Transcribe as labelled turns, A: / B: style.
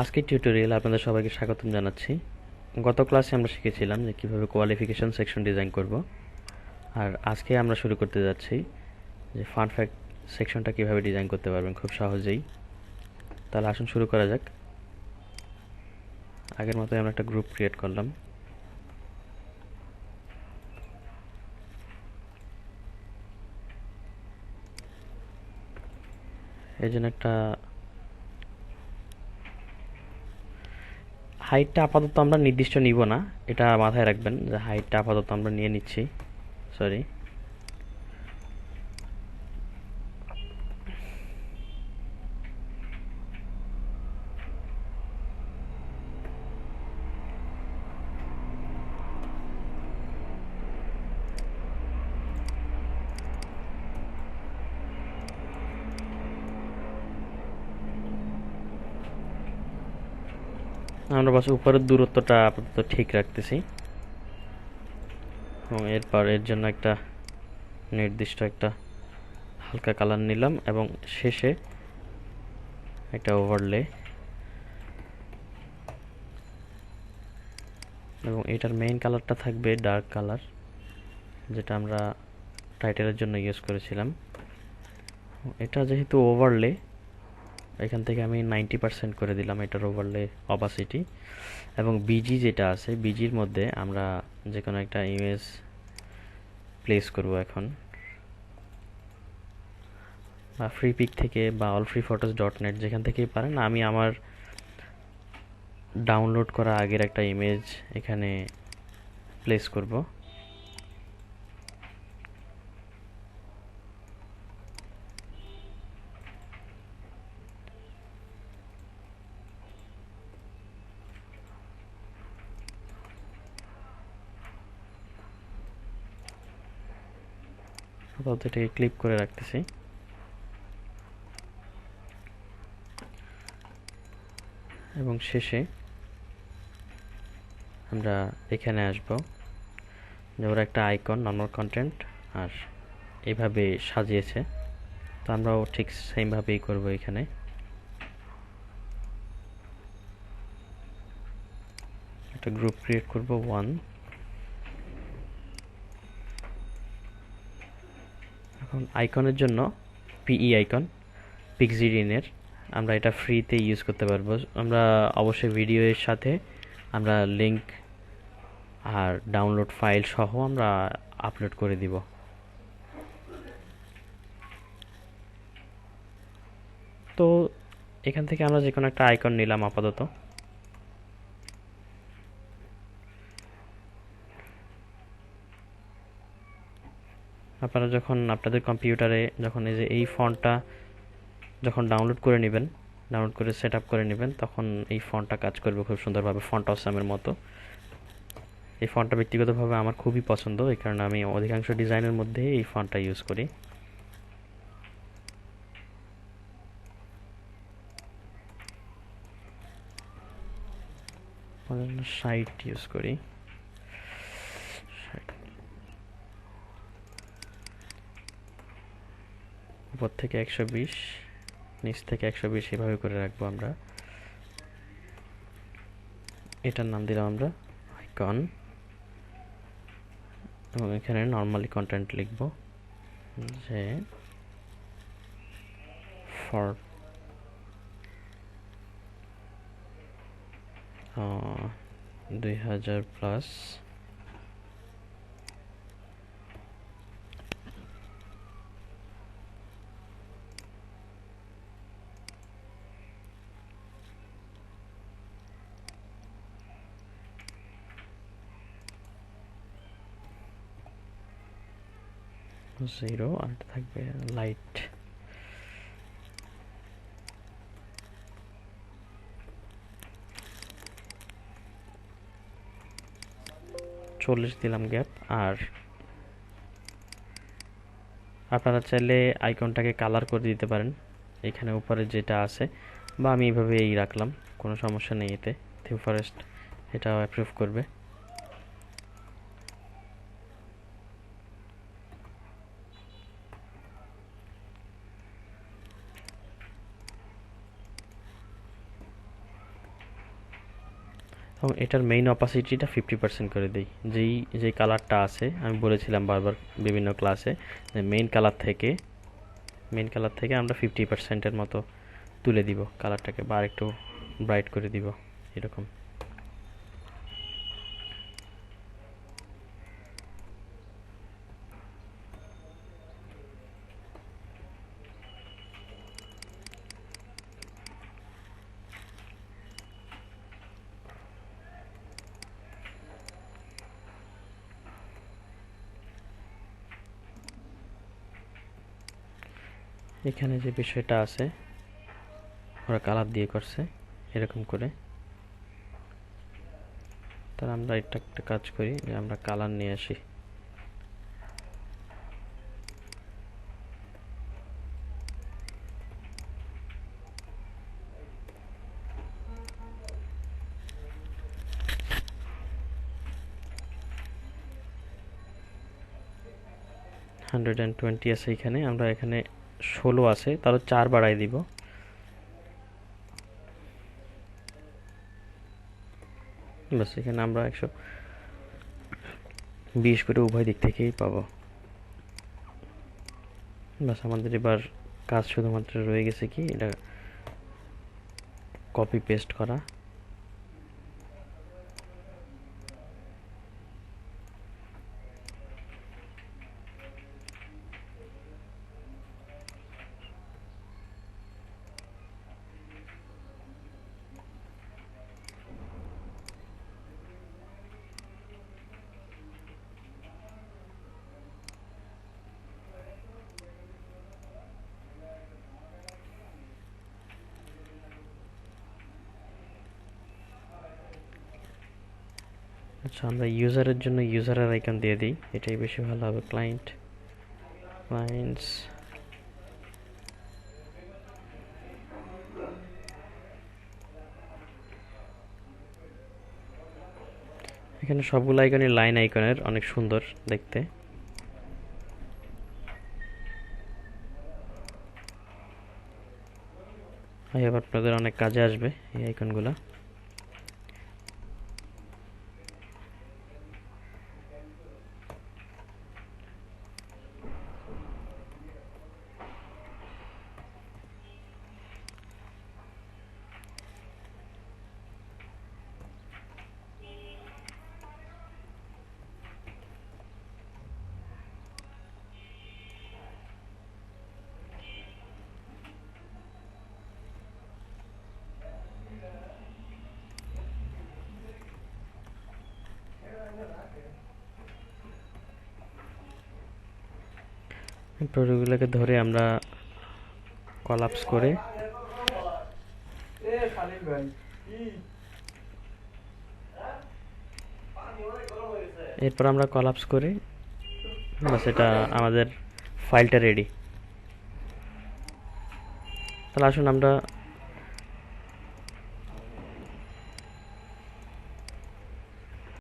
A: আজকের টিউটোরিয়ালে আপনাদের সবাইকে স্বাগতম জানাচ্ছি। গত ক্লাসে আমরা শিখেছিলাম যে কিভাবে কোয়ালিফিকেশন সেকশন ডিজাইন করব, আর আজকে আমরা শুরু করতে যাচ্ছি যে ফান ফ্যাক্ট সেকশনটা কিভাবে ডিজাইন করতে পারবেন খুব সহজেই। তাহলে আসুন শুরু করা যাক। আগের মতোই আমরা একটা গ্রুপ ক্রিয়েট করলাম। এই জন্য একটা হাইটটা আপাতত আমরা নির্দিষ্ট নিব না, এটা মাথায় রাখবেন যে হাইটটা আপাতত আমরা নিয়ে নিচ্ছি। সরি, আমরা বাস উপরের দূরত্বটা আপাতত ঠিক রাখতেছি এবং এরপর এর জন্য একটা নির্দিষ্ট একটা হালকা কালার নিলাম এবং শেষে একটা ওভারলে, এবং এটার মেইন কালারটা থাকবে ডার্ক কালার, যেটা আমরা টাইটেলের জন্য ইউজ করেছিলাম। এটা যেহেতু ওভারলে, এখান থেকে আমি 90% করে দিলাম এটার ওভারলে অপাসিটি। এবং বিজি যেটা আছে, বিজির মধ্যে আমরা যে কোনো একটা ইমেজ প্লেস করব এখন, বা ফ্রি পিক থেকে বা allfreephotos.net যেখান থেকেই পারেন। আমি আমার ডাউনলোড করা আগের একটা ইমেজ এখানে প্লেস করব। আপাতত এটাকে ক্লিক করে রাখতেছি এবং শেষে আমরা এখানে আসব যে ওরা একটা আইকন, নর্মাল কন্টেন্ট, আর এইভাবে সাজিয়েছে, তো আমরাও ঠিক সেমভাবেই করব। এখানে একটা গ্রুপ ক্রিয়েট করব 1। এখন আইকনের জন্য পিই আইকন, পিক্সিডিনের, আমরা এটা ফ্রিতে ইউজ করতে পারবো। আমরা অবশ্যই ভিডিওর সাথে আমরা লিংক আর ডাউনলোড ফাইল সহ আমরা আপলোড করে দিব। তো এখান থেকে আমরা যে কোনো একটা আইকন নিলাম আপাতত। আপনারা যখন আপনাদের কম্পিউটারে যখন এই ফন্টটা যখন ডাউনলোড করে নেবেন, ডাউনলোড করে সেট আপ করে নেবেন, তখন এই ফন্টটা কাজ করবে খুব সুন্দরভাবে, ফন্ট অসামের মতো। এই ফন্টটা ব্যক্তিগতভাবে আমার খুবই পছন্দ, এই কারণে আমি অধিকাংশ ডিজাইনের মধ্যে এই ফন্টটা ইউজ করি। সাইট ইউজ করি, উপর থেকে 120, নিচ থেকে 120, এভাবে করে রাখবো আমরা। এটার নাম দিলাম আমরা আইকন, এবং এখানে নর্মালি কন্টেন্ট লিখব যে ফর 2000+। জিরো, আর থাকবে লাইট। চল্লিশ দিলাম গ্যাপ। আর আপনারা চাইলে আইকনটাকে কালার করে দিতে পারেন, এখানে উপরে যেটা আছে, বা আমি এইভাবে এই রাখলাম, কোনো সমস্যা নেই এতে। থিম ফরেস্ট এটাও অ্যাপ্রুভ করবে। এবং এটার মেইন অপাসিটিটা 50% করে দিই। যেই কালারটা আছে আমি বলেছিলাম বারবার বিভিন্ন ক্লাসে যে মেইন কালার থেকে আমরা 50%-এর মতো তুলে দিব কালারটাকে, বা একটু ব্রাইট করে দিব এরকম। এখানে যে বিষয়টা আছে ওরা কালার দিয়ে করছে এরকম করে, তার আমরা এটা একটা কাজ করি যে আমরা কালার নিয়ে আসি। হান্ড্রেড অ্যান্ড টোয়েন্টি আছে এখানে, আমরা এখানে 16 আছে, তাহলে 4 বাড়াই দিব। বাস এখানে আমরা 120 করে উভয় দিক থেকেই পাবো। বাস আমাদের এবার কাজ শুধুমাত্র রয়ে গেছে কি এটা কপি পেস্ট করা। আচ্ছা, আমরা ইউজারের জন্য ইউজারের আইকন দিয়ে দিই, এটাই বেশি ভালো হবে। ক্লায়েন্টস এখানে সবগুলো আইকনই লাইন আইকনের, অনেক সুন্দর দেখতে। আপনাদের অনেক কাজে আসবে এই আইকনগুলো। প্রোডাক্টগুলোকে ধরে আমরা কলাপস করে এরপর আমরা কলাপস করে বাস এটা আমাদের ফাইলটা রেডি। তাহলে আসুন আমরা